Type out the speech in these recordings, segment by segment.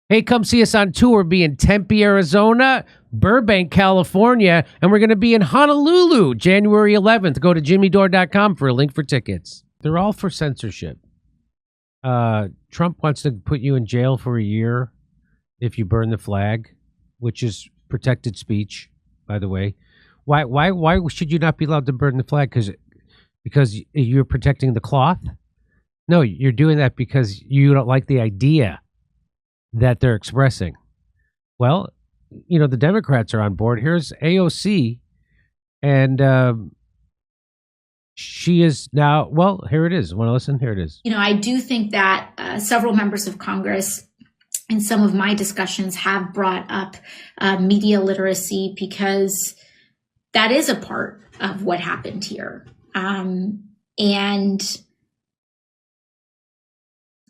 Hey, come see us on tour. We'll be in Tempe, Arizona, Burbank, California, and we're going to be in Honolulu, January 11th. Go to jimmydore.com for a link for tickets. They're all for censorship. Trump wants to put you in jail for a year if you burn the flag, which is protected speech, by the way. Why should you not be allowed to burn the flag? Because you're protecting the cloth? No, you're doing that because you don't like the idea that they're expressing. Well, you know, the Democrats are on board. Here's AOC, and she is now, well, here it is. Want to listen? Here it is. You know, I do think that several members of Congress in some of my discussions have brought up media literacy, because that is a part of what happened here. And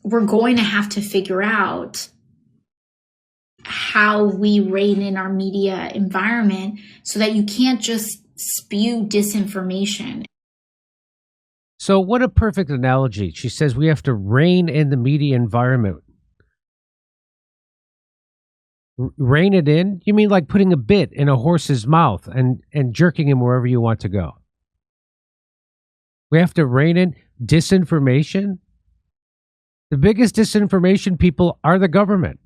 we're going to have to figure out how we rein in our media environment so that you can't just spew disinformation. So what a perfect analogy. She says we have to rein in the media environment. Rein it in? You mean like putting a bit in a horse's mouth and jerking him wherever you want to go? We have to rein in disinformation? The biggest disinformation people are the government.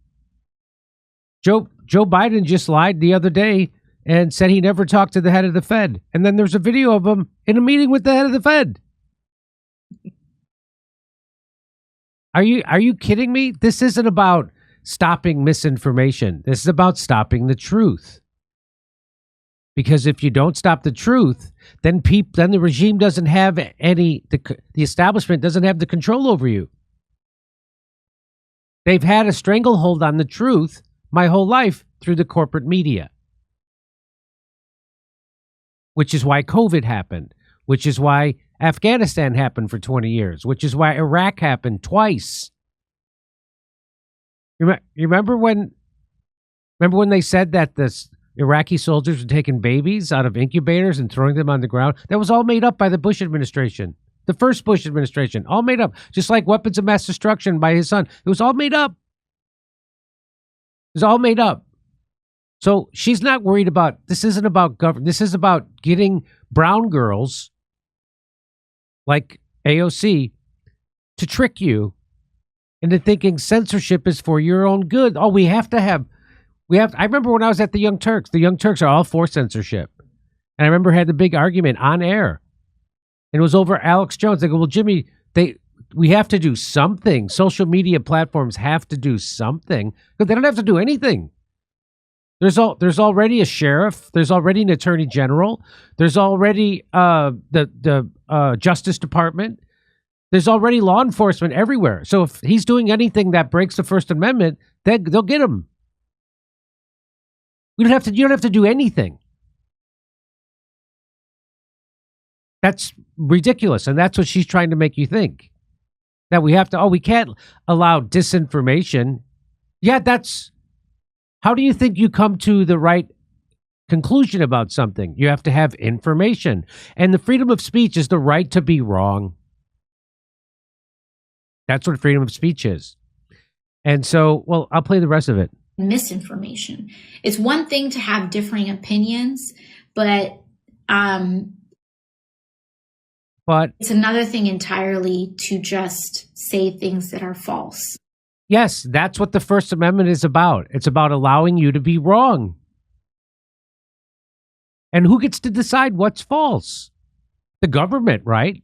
Joe Biden just lied the other day and said he never talked to the head of the Fed. And then there's a video of him in a meeting with the head of the Fed. Are you kidding me? This isn't about stopping misinformation. This is about stopping the truth. Because if you don't stop the truth, then the regime doesn't have the establishment doesn't have the control over you. They've had a stranglehold on the truth my whole life through the corporate media. Which is why COVID happened. Which is why Afghanistan happened for 20 years. Which is why Iraq happened twice. You remember when they said that the Iraqi soldiers were taking babies out of incubators and throwing them on the ground? That was all made up by the Bush administration. The first Bush administration. All made up. Just like weapons of mass destruction by his son. It was all made up. It was all made up. So she's not worried about, this isn't about government. This is about getting brown girls like AOC to trick you into thinking censorship is for your own good. Oh, I remember when I was at the Young Turks are all for censorship. And I remember had the big argument on air. And it was over Alex Jones. They go, well, Jimmy, we have to do something. Social media platforms have to do something. But they don't have to do anything. There's already a sheriff. There's already an attorney general. There's already the Justice Department. There's already law enforcement everywhere. So if he's doing anything that breaks the First Amendment, then they'll get him. You don't have to do anything. That's ridiculous, and that's what she's trying to make you think. That we can't allow disinformation. Yeah, how do you think you come to the right conclusion about something? You have to have information. And the freedom of speech is the right to be wrong. That's what freedom of speech is. And so, well, I'll play the rest of it. Misinformation. It's one thing to have differing opinions, but it's another thing entirely to just say things that are false. Yes, that's what the First Amendment is about. It's about allowing you to be wrong. And who gets to decide what's false? The government, right?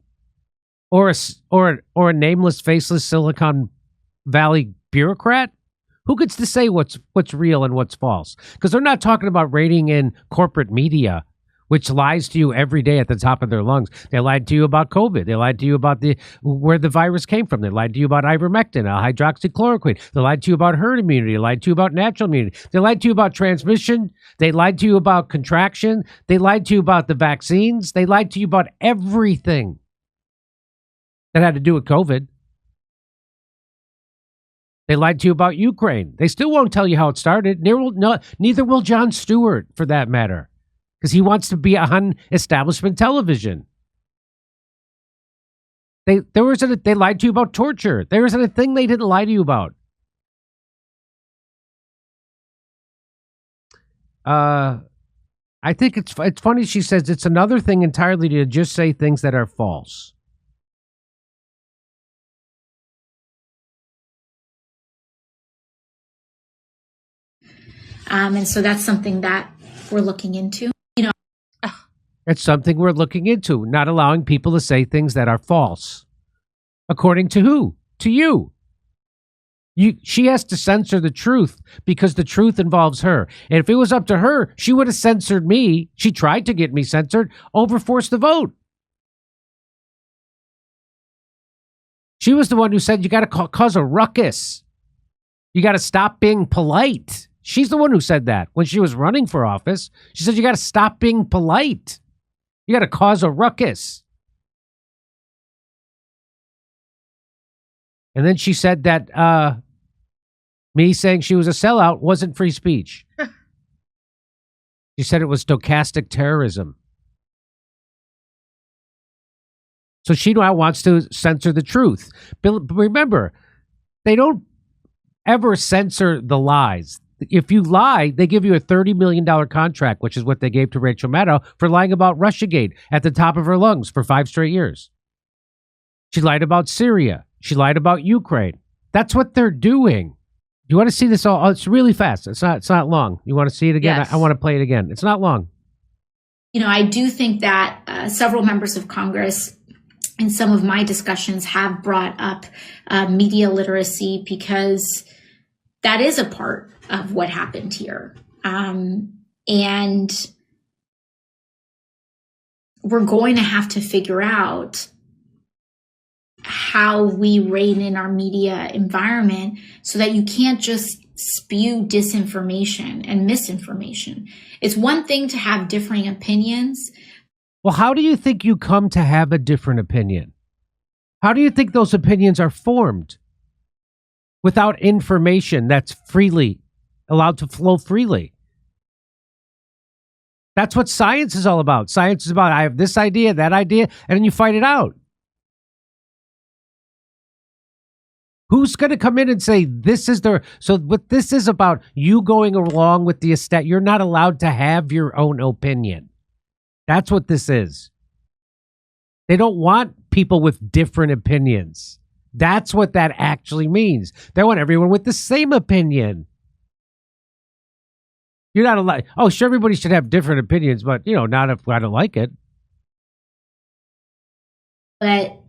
Or a nameless, faceless Silicon Valley bureaucrat? Who gets to say what's real and what's false? Because they're not talking about reining in corporate media, which lies to you every day at the top of their lungs. They lied to you about COVID. They lied to you about where the virus came from. They lied to you about ivermectin, hydroxychloroquine. They lied to you about herd immunity. They lied to you about natural immunity. They lied to you about transmission. They lied to you about contraction. They lied to you about the vaccines. They lied to you about everything that had to do with COVID. They lied to you about Ukraine. They still won't tell you how it started. Neither will Jon Stewart, for that matter, because he wants to be on establishment television. They lied to you about torture. There isn't a thing they didn't lie to you about. I think it's funny. She says it's another thing entirely to just say things that are false. And so that's something that we're looking into. It's something we're looking into, not allowing people to say things that are false. According to who? To you. She has to censor the truth because the truth involves her. And if it was up to her, she would have censored me. She tried to get me censored over forced the vote. She was the one who said you got to cause a ruckus. You got to stop being polite. She's the one who said that when she was running for office. She said you got to stop being polite. You got to cause a ruckus. And then she said that me saying she was a sellout wasn't free speech. She said it was stochastic terrorism. So she now wants to censor the truth. But remember, they don't ever censor the lies. If you lie, they give you a $30 million contract, which is what they gave to Rachel Maddow for lying about Russiagate at the top of her lungs for 5 straight years. She lied about Syria. She lied about Ukraine. That's what they're doing. You want to see this all? Oh, it's really fast. It's not long. You want to see it again? Yes. I want to play it again. It's not long. I do think that several members of Congress in some of my discussions have brought up media literacy because that is a part of what happened here. And we're going to have to figure out how we rein in our media environment so that you can't just spew disinformation and misinformation. It's one thing to have differing opinions. Well, how do you think you come to have a different opinion? How do you think those opinions are formed? Without information that's freely allowed to flow freely. That's what science is all about. Science is about, I have this idea, that idea, and then you fight it out. Who's going to come in and say, this is so what this is about, you going along with the estate, you're not allowed to have your own opinion. That's what this is. They don't want people with different opinions. That's what that actually means. They want everyone with the same opinion. You're not allowed. Oh, sure, everybody should have different opinions, but, not if I don't like it. But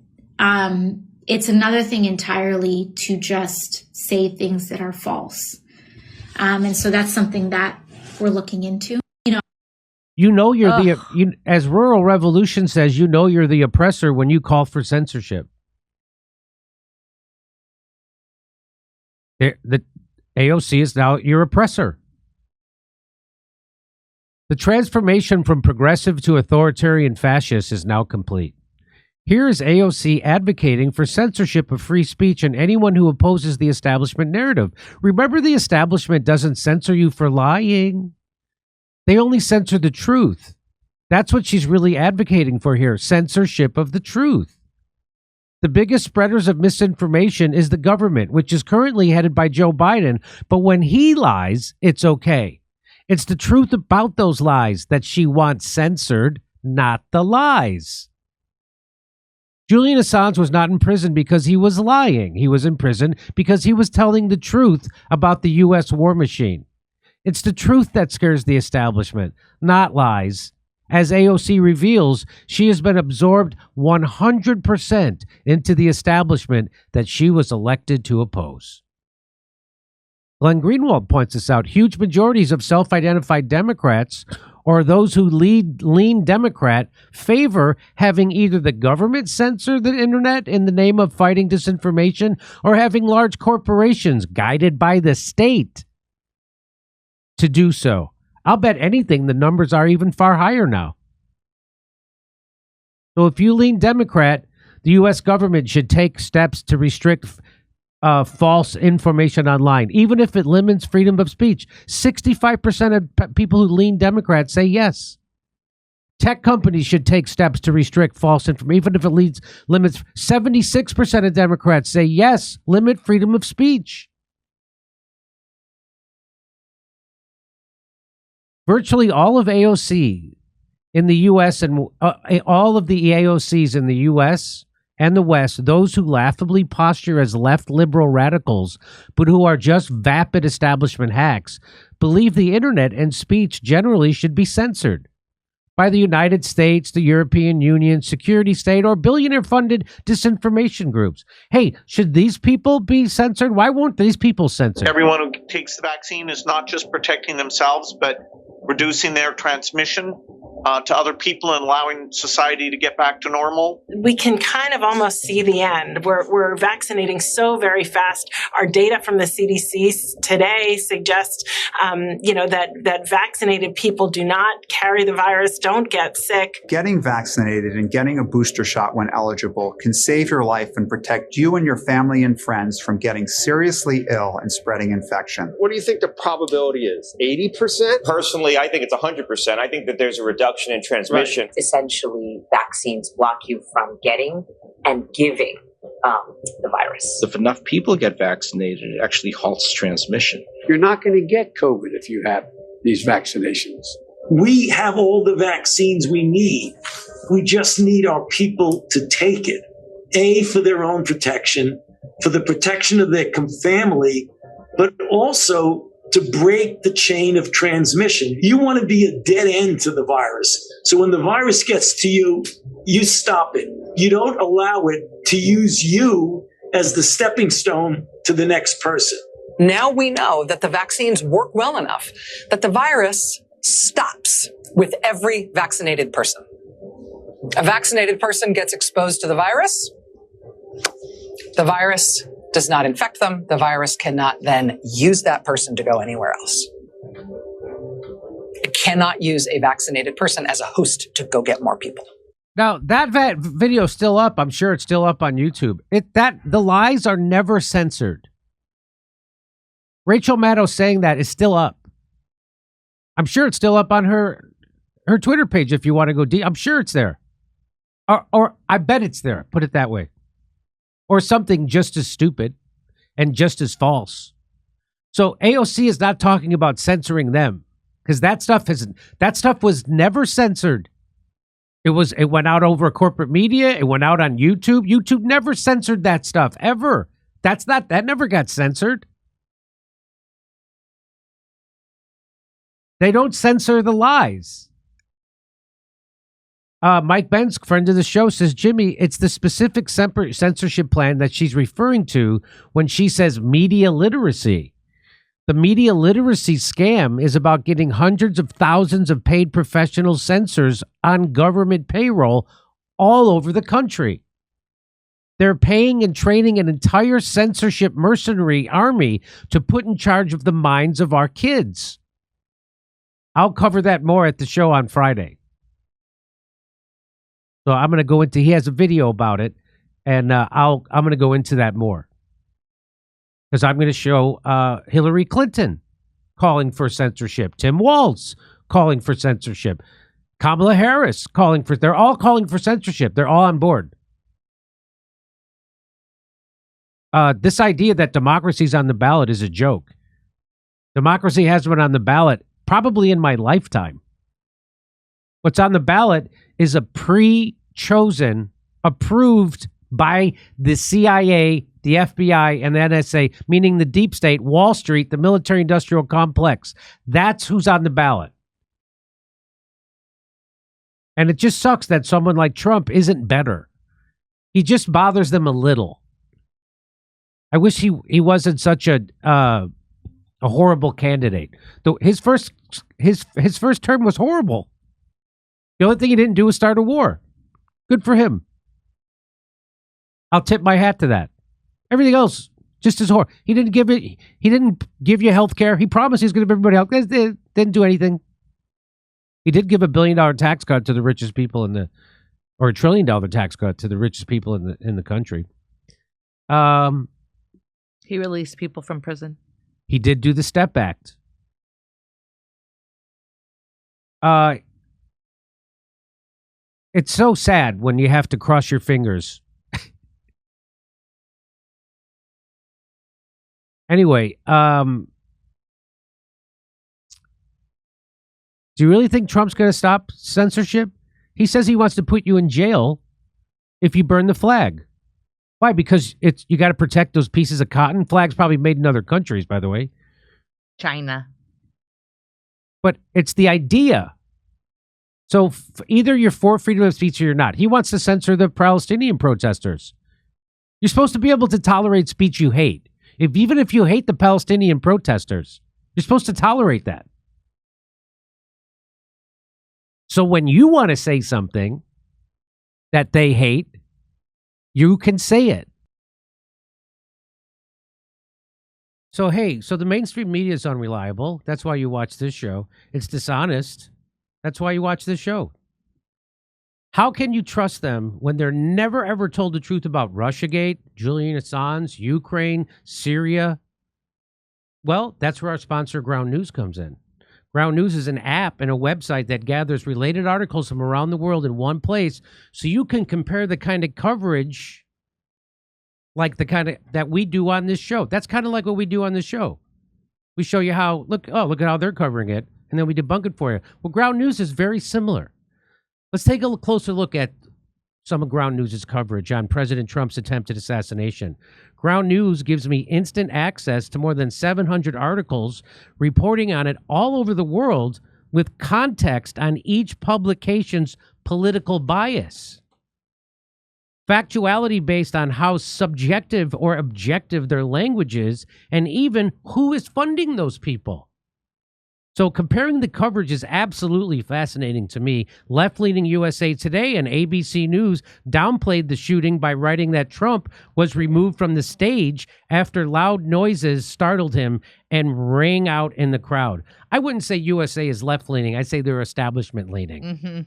it's another thing entirely to just say things that are false. And so that's something that we're looking into. As Rural Revolution says, you're the oppressor when you call for censorship. The AOC is now your oppressor. The transformation from progressive to authoritarian fascist is now complete. Here is AOC advocating for censorship of free speech and anyone who opposes the establishment narrative. Remember, the establishment doesn't censor you for lying. They only censor the truth. That's what she's really advocating for here, censorship of the truth. The biggest spreaders of misinformation is the government, which is currently headed by Joe Biden. But when he lies, it's okay. It's the truth about those lies that she wants censored, not the lies. Julian Assange was not in prison because he was lying. He was in prison because he was telling the truth about the U.S. war machine. It's the truth that scares the establishment, not lies. As AOC reveals, she has been absorbed 100% into the establishment that she was elected to oppose. Glenn Greenwald points this out. Huge majorities of self-identified Democrats, or those who lean Democrat, favor having either the government censor the internet in the name of fighting disinformation or having large corporations guided by the state to do so. I'll bet anything the numbers are even far higher now. So if you lean Democrat, the U.S. government should take steps to restrict false information online, even if it limits freedom of speech. 65% of people who lean Democrat say yes. Tech companies should take steps to restrict false information, even if it limits. 76% of Democrats say yes, limit freedom of speech. Virtually all of AOC in the U.S. and all of the AOCs in the U.S. and the West, those who laughably posture as left liberal radicals, but who are just vapid establishment hacks, believe the internet and speech generally should be censored by the United States, the European Union, security state, or billionaire-funded disinformation groups. Hey, should these people be censored? Why won't these people censored? Everyone who takes the vaccine is not just protecting themselves, but reducing their transmission to other people and allowing society to get back to normal. We can kind of almost see the end. We're vaccinating so very fast. Our data from the CDC today suggests, that vaccinated people do not carry the virus, don't get sick. Getting vaccinated and getting a booster shot when eligible can save your life and protect you and your family and friends from getting seriously ill and spreading infection. What do you think the probability is? 80%? Personally, I think it's 100%. I think that there's a reduction in transmission. Right. Essentially, vaccines block you from getting and giving the virus. If enough people get vaccinated, it actually halts transmission. You're not going to get COVID if you have these vaccinations. We have all the vaccines we need. We just need our people to take it. A, for their own protection, for the protection of their family, but also to break the chain of transmission. You want to be a dead end to the virus. So when the virus gets to you, you stop it. You don't allow it to use you as the stepping stone to the next person. Now we know that the vaccines work well enough that the virus stops with every vaccinated person. A vaccinated person gets exposed to the virus. The virus does not infect them. The virus cannot then use that person to go anywhere else. It cannot use a vaccinated person as a host to go get more people. Now, that video is still up. I'm sure it's still up on YouTube. The lies are never censored. Rachel Maddow saying that is still up. I'm sure it's still up on her Twitter page if you want to go deep. I'm sure it's there. Or I bet it's there. Put it that way. Or something just as stupid and just as false. So AOC is not talking about censoring them because that stuff was never censored. It went out over corporate media. It went out on YouTube. YouTube never censored that stuff ever. That never got censored. They don't censor the lies. Mike Benz, friend of the show, says, Jimmy, it's the specific censorship plan that she's referring to when she says media literacy. The media literacy scam is about getting hundreds of thousands of paid professional censors on government payroll all over the country. They're paying and training an entire censorship mercenary army to put in charge of the minds of our kids. I'll cover that more at the show on Friday. So I'm going to go into, he has a video about it, and I'm going to go into that more. Because I'm going to show Hillary Clinton calling for censorship, Tim Walz calling for censorship, Kamala Harris they're all calling for censorship. They're all on board. This idea that democracy's on the ballot is a joke. Democracy hasn't been on the ballot probably in my lifetime. What's on the ballot is a pre-chosen, approved by the CIA, the FBI, and the NSA, meaning the deep state, Wall Street, the military-industrial complex. That's who's on the ballot. And it just sucks that someone like Trump isn't better. He just bothers them a little. I wish he wasn't such a horrible candidate. Though his first term was horrible. The only thing he didn't do was start a war. Good for him. I'll tip my hat to that. Everything else, just as horrible. He didn't give you health care. He promised he was going to give everybody health care. Didn't do anything. He did give $1 billion tax cut to the richest people or $1 trillion tax cut to the richest people in the country. He released people from prison. He did do the STEP Act. It's so sad when you have to cross your fingers. Anyway, Do you really think Trump's going to stop censorship? He says he wants to put you in jail if you burn the flag. Why? Because you got to protect those pieces of cotton. Flags probably made in other countries, by the way. China. But it's the idea. So either you're for freedom of speech or you're not. He wants to censor the Palestinian protesters. You're supposed to be able to tolerate speech you hate. Even if you hate the Palestinian protesters, you're supposed to tolerate that. So when you want to say something that they hate, you can say it. So, hey, the mainstream media is unreliable. That's why you watch this show. It's dishonest. That's why you watch this show. How can you trust them when they're never, ever told the truth about Russiagate, Julian Assange, Ukraine, Syria? Well, that's where our sponsor, Ground News, comes in. Ground News is an app and a website that gathers related articles from around the world in one place so you can compare the kind of coverage like the kind of that we do on this show. That's kind of like what we do on this show. We show you how, look at how they're covering it, and then we debunk it for you. Well, Ground News is very similar. Let's take a closer look at some of Ground News' coverage on President Trump's attempted assassination. Ground News gives me instant access to more than 700 articles reporting on it all over the world with context on each publication's political bias. Factuality based on how subjective or objective their language is, and even who is funding those people. So comparing the coverage is absolutely fascinating to me. Left-leaning USA Today and ABC News downplayed the shooting by writing that Trump was removed from the stage after loud noises startled him and rang out in the crowd. I wouldn't say USA is left-leaning. I'd say they're establishment-leaning. Mm-hmm.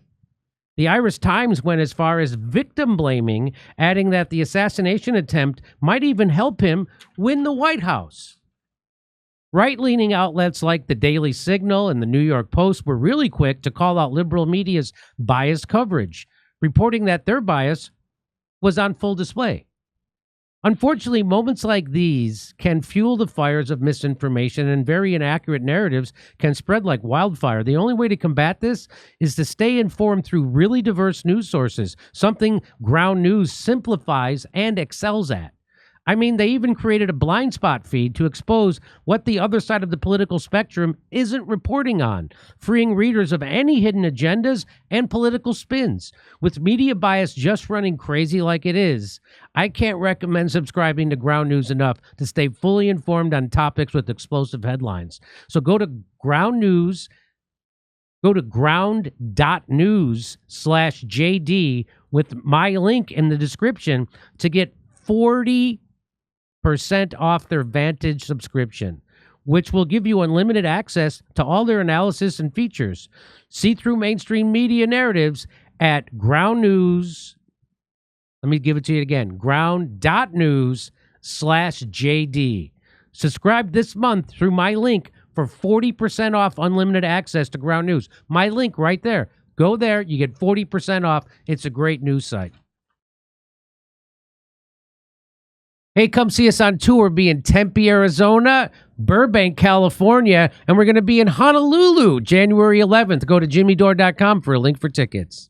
The Irish Times went as far as victim blaming, adding that the assassination attempt might even help him win the White House. Right-leaning outlets like the Daily Signal and the New York Post were really quick to call out liberal media's biased coverage, reporting that their bias was on full display. Unfortunately, moments like these can fuel the fires of misinformation, and very inaccurate narratives can spread like wildfire. The only way to combat this is to stay informed through really diverse news sources, something Ground News simplifies and excels at. I mean, they even created a blind spot feed to expose what the other side of the political spectrum isn't reporting on, freeing readers of any hidden agendas and political spins. With media bias just running crazy like it is, I can't recommend subscribing to Ground News enough to stay fully informed on topics with explosive headlines. So go to Ground News, go to ground.news/JD with my link in the description to get 40% off their Vantage subscription, which will give you unlimited access to all their analysis and features. See through mainstream media narratives at Ground News. Let me give it to you again. Ground.news/JD. Subscribe this month through my link for 40% off unlimited access to Ground News. My link right there. Go there. You get 40% off. It's a great news site. Hey, come see us on tour. We'll be in Tempe, Arizona, Burbank, California, and we're going to be in Honolulu, January 11th. Go to jimmydore.com for a link for tickets.